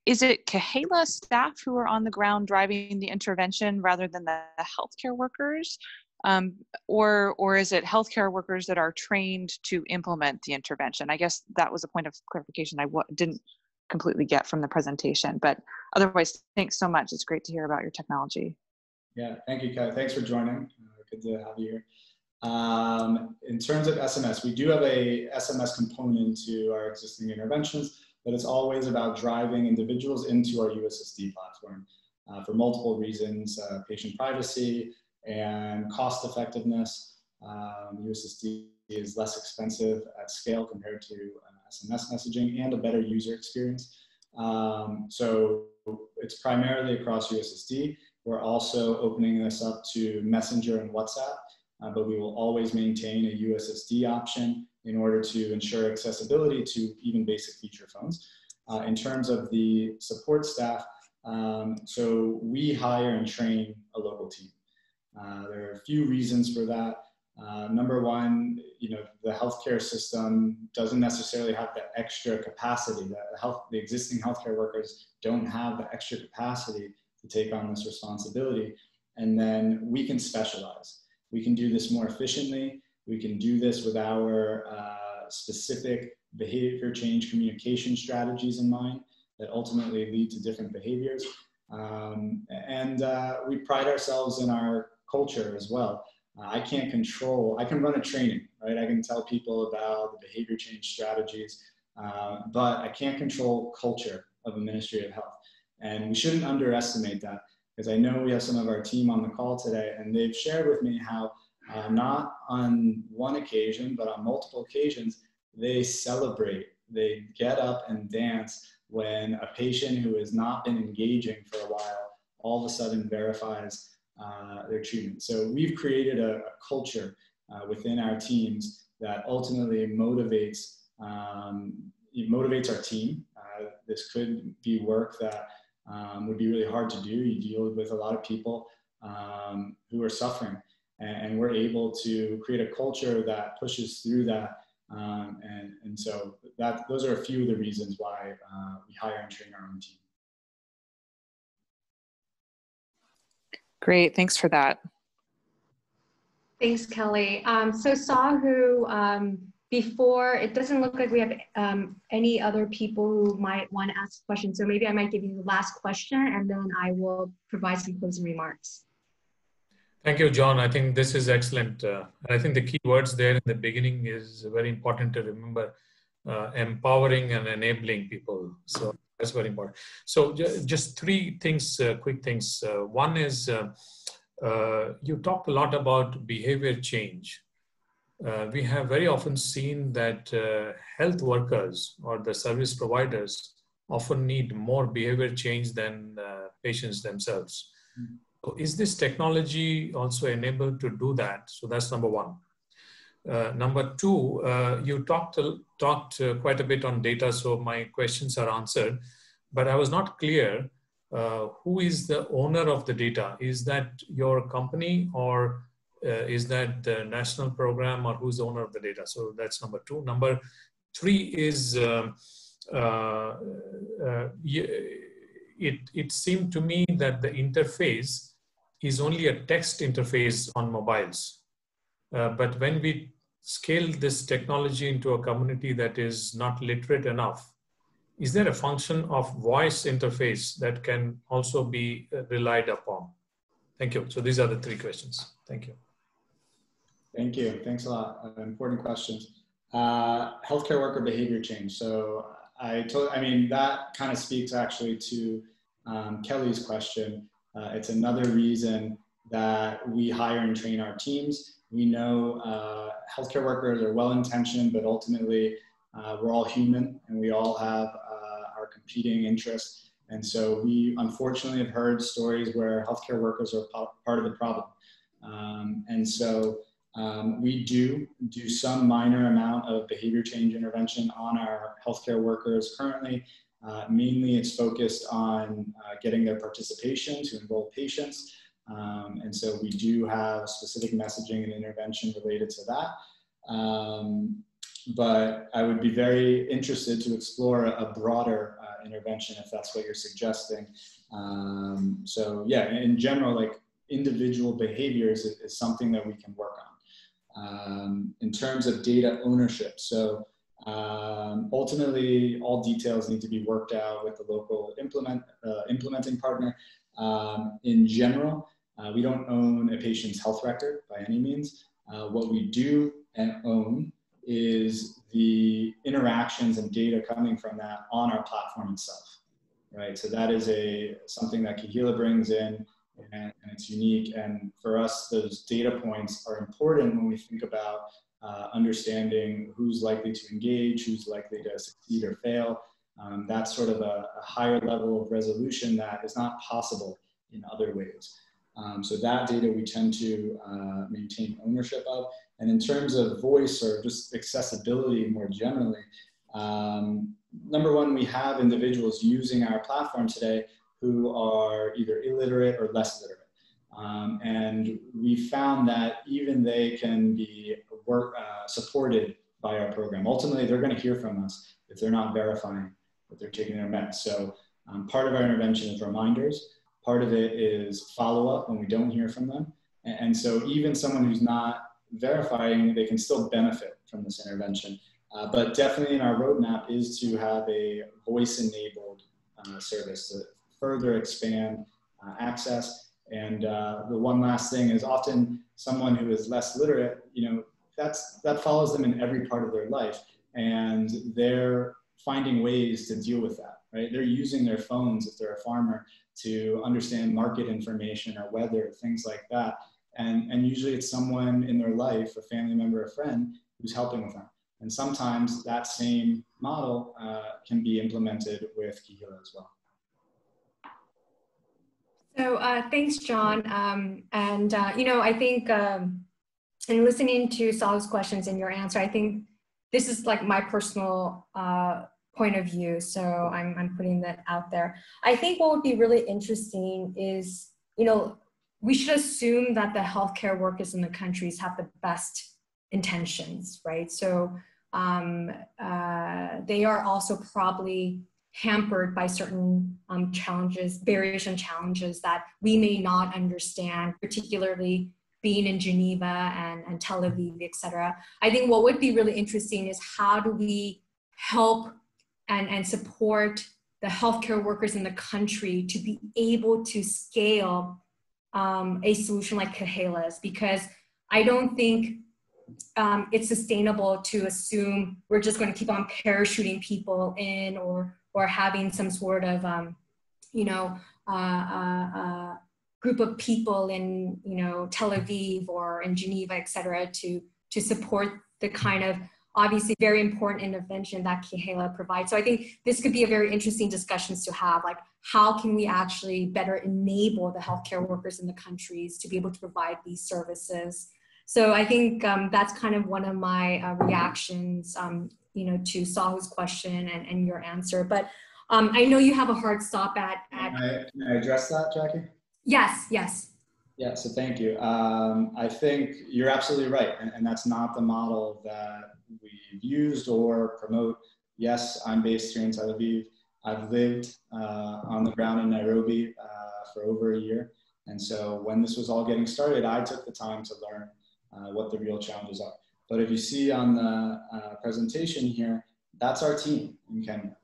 S8: is it Keheala staff who are on the ground driving the intervention rather than the healthcare workers? Or is it healthcare workers that are trained to implement the intervention? I guess that was a point of clarification I didn't completely get from the presentation, but otherwise, thanks so much. It's great to hear about your technology.
S3: Yeah, thank you, Kelly. Thanks for joining. Good to have you here. In terms of SMS, we do have a SMS component to our existing interventions, but it's always about driving individuals into our USSD platform for multiple reasons, patient privacy and cost effectiveness. USSD is less expensive at scale compared to SMS messaging and a better user experience. So it's primarily across USSD. We're also opening this up to Messenger and WhatsApp, but we will always maintain a USSD option in order to ensure accessibility to even basic feature phones. In terms of the support staff, so we hire and train a local team. There are a few reasons for that. Number one, the healthcare system doesn't necessarily have the extra capacity. The existing healthcare workers don't have the extra capacity to take on this responsibility. And then we can specialize. We can do this more efficiently. We can do this with our specific behavior change communication strategies in mind that ultimately lead to different behaviors. We pride ourselves in our culture as well. I can run a training, right? I can tell people about the behavior change strategies, but I can't control culture of a Ministry of Health. And we shouldn't underestimate that, because I know we have some of our team on the call today, and they've shared with me how not on one occasion, but on multiple occasions, they celebrate, they get up and dance when a patient who has not been engaging for a while all of a sudden verifies their treatment. So we've created a culture within our teams that ultimately motivates our team. This could be work that would be really hard to do. You deal with a lot of people who are suffering, and we're able to create a culture that pushes through that. And so those are a few of the reasons why we hire and train our own team.
S8: Great, thanks for that.
S1: Thanks, Kelly. So Sahu, before, it doesn't look like we have any other people who might want to ask questions. So maybe I might give you the last question and then I will provide some closing remarks.
S2: Thank you, John. I think this is excellent. I think the key words there in the beginning is very important to remember, empowering and enabling people. So that's very important. So just three things, quick things. One is you talked a lot about behavior change. We have very often seen that health workers or the service providers often need more behavior change than patients themselves. Mm-hmm. So is this technology also enabled to do that? So that's number one. Number two, you talked quite a bit on data, so my questions are answered, but I was not clear who is the owner of the data? Is that your company, or is that the national program, or who's the owner of the data? So that's number two. Number three is, it seemed to me that the interface is only a text interface on mobiles. But when we scale this technology into a community that is not literate enough, is there a function of voice interface that can also be relied upon? Thank you. So these are the three questions. Thank you.
S3: Thank you. Thanks a lot. Important questions. Healthcare worker behavior change. So I mean, that kind of speaks actually to Kelly's question. It's another reason that we hire and train our teams. We know healthcare workers are well-intentioned, but ultimately we're all human and we all have our competing interests. And so we unfortunately have heard stories where healthcare workers are part of the problem. And so we do some minor amount of behavior change intervention on our healthcare workers currently. Mainly it's focused on getting their participation to enroll patients. And so we do have specific messaging and intervention related to that. But I would be very interested to explore a broader intervention if that's what you're suggesting. So yeah, in general, like individual behaviors is something that we can work on. In terms of data ownership, so ultimately all details need to be worked out with the local implementing partner. In general, we don't own a patient's health record by any means. What we do and own is the interactions and data coming from that on our platform itself, right? So that is something that Keheala brings in, and it's unique. And for us, those data points are important when we think about understanding who's likely to engage, who's likely to succeed or fail. That's sort of a higher level of resolution that is not possible in other ways. So that data we tend to maintain ownership of. And in terms of voice or just accessibility more generally, number one, we have individuals using our platform today who are either illiterate or less literate. And we found that even they can be supported by our program. Ultimately, they're going to hear from us if they're not verifying that they're taking their meds. So part of our intervention is reminders. Part of it is follow-up when we don't hear from them. And so even someone who's not verifying, they can still benefit from this intervention. But definitely in our roadmap is to have a voice-enabled service to further expand access. And the one last thing is often someone who is less literate, you know, that follows them in every part of their life. And they're finding ways to deal with that, right? They're using their phones if they're a farmer to understand market information or weather, things like that. And usually it's someone in their life, a family member, a friend, who's helping with them. And sometimes that same model can be implemented with Keheala as well.
S1: So thanks, John. You know, I think in listening to Saul's questions and your answer, I think this is like my personal point of view. So I'm putting that out there. I think what would be really interesting is, you know, we should assume that the healthcare workers in the countries have the best intentions, right? So they are also probably hampered by certain challenges, barriers and challenges that we may not understand, particularly being in Geneva and Tel Aviv, et cetera. I think what would be really interesting is how do we help and support the healthcare workers in the country to be able to scale a solution like Keheala's, because I don't think it's sustainable to assume we're just going to keep on parachuting people in or having some sort of, you know, group of people in, you know, Tel Aviv or in Geneva, et cetera, to support the kind of obviously very important intervention that Keheala provides. So I think this could be a very interesting discussions to have, like how can we actually better enable the healthcare workers in the countries to be able to provide these services. So I think that's kind of one of my reactions, you know, to Sahu's question and your answer. But I know you have a hard stop at.
S3: Can I address that, Jackie?
S1: Yes, yes.
S3: Yeah, so thank you. I think you're absolutely right. And that's not the model that we've used or promote. Yes, I'm based here in Tel Aviv. I've lived on the ground in Nairobi for over a year. And so when this was all getting started, I took the time to learn what the real challenges are. But if you see on the presentation here, that's our team in Kenya.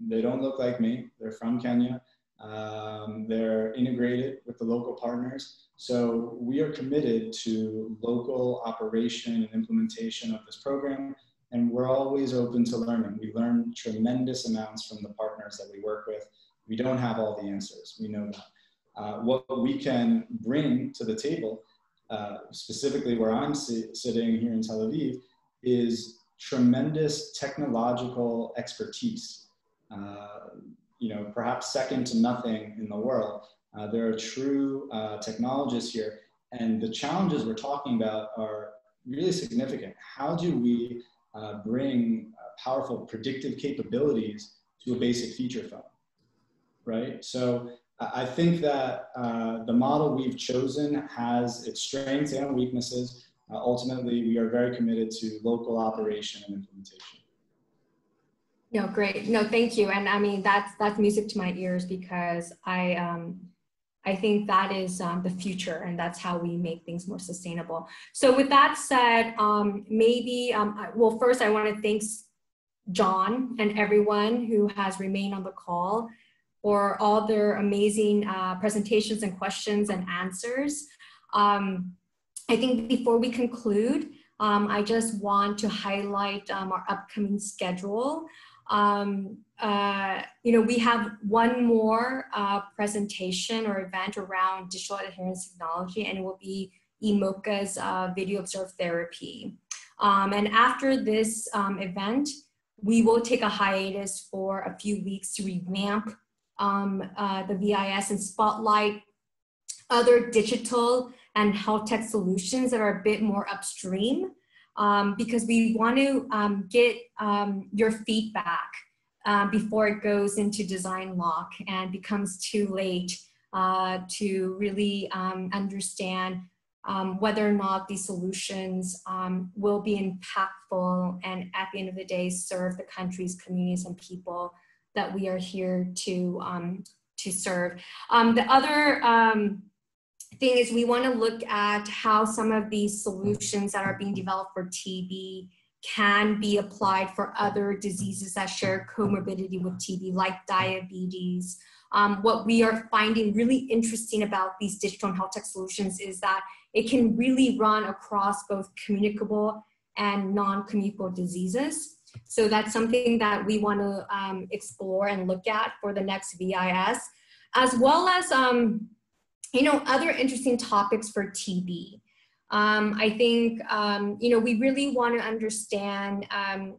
S3: They don't look like me. They're from Kenya. They're integrated with the local partners. So we are committed to local operation and implementation of this program. And we're always open to learning. We learn tremendous amounts from the partners that we work with. We don't have all the answers. We know that. What we can bring to the table, specifically where I'm sitting here in Tel Aviv, is tremendous technological expertise. You know, perhaps second to nothing in the world. There are true technologists here, and the challenges we're talking about are really significant. How do we bring powerful predictive capabilities to a basic feature phone, right? So I think that the model we've chosen has its strengths and weaknesses. Ultimately, we are very committed to local operation and implementation.
S1: No, great. No, thank you. And I mean, that's music to my ears, because I I think that is the future, and that's how we make things more sustainable. So with that said, well, first I want to thank John and everyone who has remained on the call for all their amazing presentations and questions and answers. I think before we conclude, I just want to highlight our upcoming schedule. We have one more presentation or event around digital adherence technology, and it will be IMOCA's video observed therapy. And after this event, we will take a hiatus for a few weeks to revamp the VIS and spotlight other digital and health tech solutions that are a bit more upstream, because we want to get your feedback before it goes into design lock and becomes too late to really understand whether or not these solutions will be impactful and at the end of the day serve the countries, communities, and people that we are here to serve. The other thing is we want to look at how some of these solutions that are being developed for TB can be applied for other diseases that share comorbidity with TB, like diabetes. What we are finding really interesting about these digital and health tech solutions is that it can really run across both communicable and non-communicable diseases. So that's something that we want to explore and look at for the next VIS, as well as other interesting topics for TB. I think we really want to understand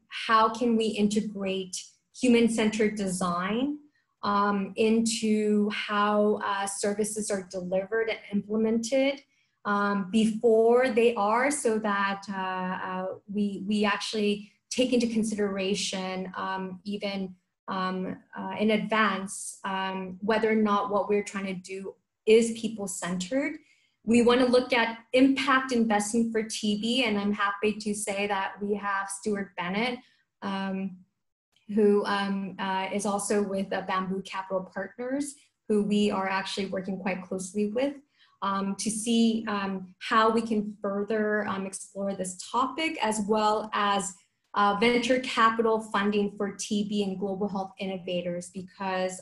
S1: how can we integrate human-centered design into how services are delivered and implemented before they are, so that we actually take into consideration even in advance whether or not what we're trying to do is people-centered. We want to look at impact investing for TB, and I'm happy to say that we have Stuart Bennett, who is also with Bamboo Capital Partners, who we are actually working quite closely with to see how we can further explore this topic, as well as venture capital funding for TB and global health innovators, because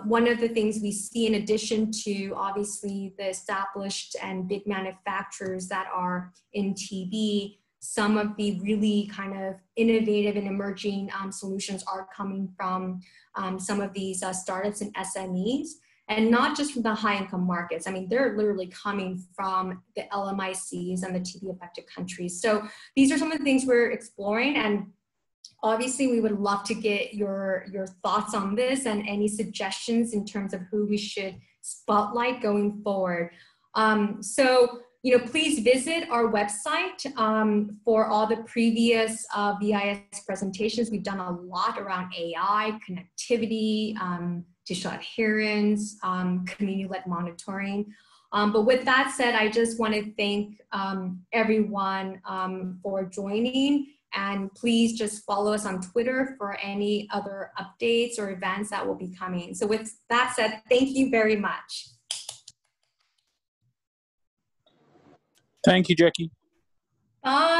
S1: one of the things we see, in addition to obviously the established and big manufacturers that are in TB, some of the really kind of innovative and emerging solutions are coming from some of these startups and SMEs, and not just from the high-income markets. I mean, they're literally coming from the LMICs and the TB-affected countries. So these are some of the things we're exploring, and obviously we would love to get your thoughts on this and any suggestions in terms of who we should spotlight going forward. Please visit our website for all the previous VIS presentations. We've done a lot around AI, connectivity, digital adherence, community-led monitoring. But with that said, I just want to thank everyone for joining, and please just follow us on Twitter for any other updates or events that will be coming. So with that said, thank you very much.
S9: Thank you, Jackie.
S1: Bye.